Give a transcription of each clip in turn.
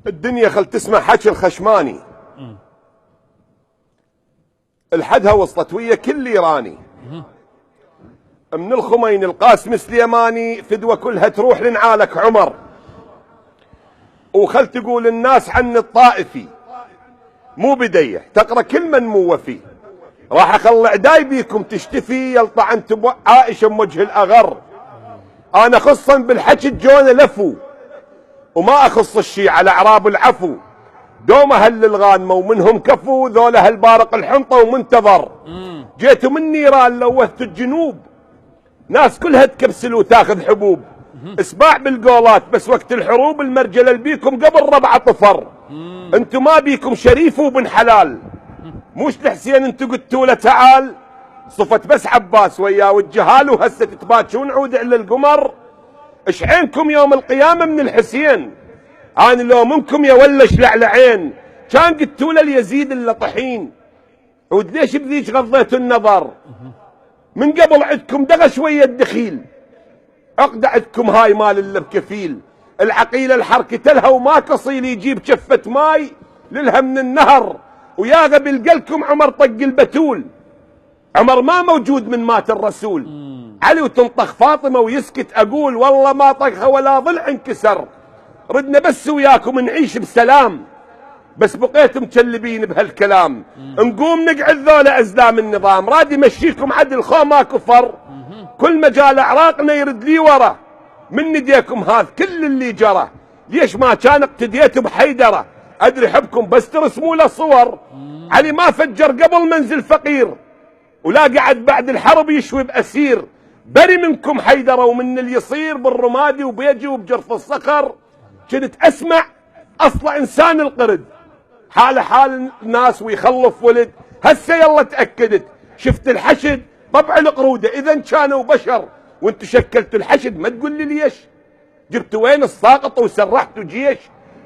الدنيا خل تسمع حكي الخشماني. الحدها وصلت ويا كل ايراني، من الخميني القاسم سليماني فدوة كلها تروح لنعالك عمر. وخل تقول الناس عن الطائفي مو بديح تقرا كل من مو وفي. راح اخلع دايبيكم تشتفي يلطع انت عائشه بوجه الاغر. انا خصا بالحكي الجونه لفو وما اخص الشي على اعراب العفو. دوم اهل الغانمه ومنهم كفو ذولا اهل بارق الحنطه ومنتظر. جيتوا من نيران لوثتوا الجنوب، ناس كلها تكبسل وتاخذ حبوب. اسباع بالقولات بس وقت الحروب المرجله بيكم قبل ربع طفر. انتم ما بيكم شريف وبن حلال، موش لحسين انتو قلتوا له تعال. صفت بس عباس وياه والجهال وهسه تتباكون عود على القمر. اش عينكم يوم القيامه من الحسين؟ انا لو منكم يا ولا شلعلعين كان قلتوا له ليزيد الا طحين. عود ليش بذيك غضيتوا النظر؟ من قبل عندكم دغى شويه الدخيل، عقد عندكم هاي مال اللي بكفيل. العقيله الحركه لها وما قصيل يجيب شفه ماي للها من النهر. ويا غبي لقلكم عمر طق البتول. عمر ما موجود من مات الرسول. علي وتنطخ فاطمه ويسكت اقول والله ما طخها ولا ضلع انكسر. ردنا بس وياكم نعيش بسلام، بس بقيتم مكلبين بهالكلام. نقوم نقعد ذولا ازلام النظام، راد يمشيكم عدل خو ما كفر. كل مجال اعراقنا يرد لي ورا، من نديكم هذا كل اللي جرى. ليش ما كان اقتديت بحيدره؟ ادري حبكم بس ترسموا له صور. علي ما فجر قبل منزل فقير، ولا قعد بعد الحرب يشوي باسير. بري منكم حيدره ومن اللي يصير بالرمادي وبيجي وبجرف الصخر. كنت اسمع اصلا انسان القرد، حاله حال الناس ويخلف ولد. هسه يلا تاكدت شفت الحشد طبع القروده. اذا كانوا بشر وانتم شكلتوا الحشد ما تقول لي ليش؟ جبتوا وين الساقط وسرحتوا جيش؟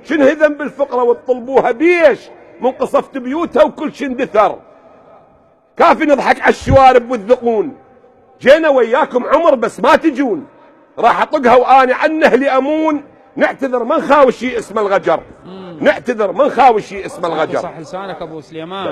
شنو هذن بالفقره وتطلبوها بيش؟ من قصفت بيوتها وكل شي اندثر. كافي نضحك على الشوارب والذقون. جينا وياكم عمر بس ما تجون. راح اطقها وانا عن اهلي امون. نعتذر ما نخاوي شيء اسمه الغجر، نعتذر ما نخاوي شيء اسمه الغجر. صح لسانك ابو سليمان.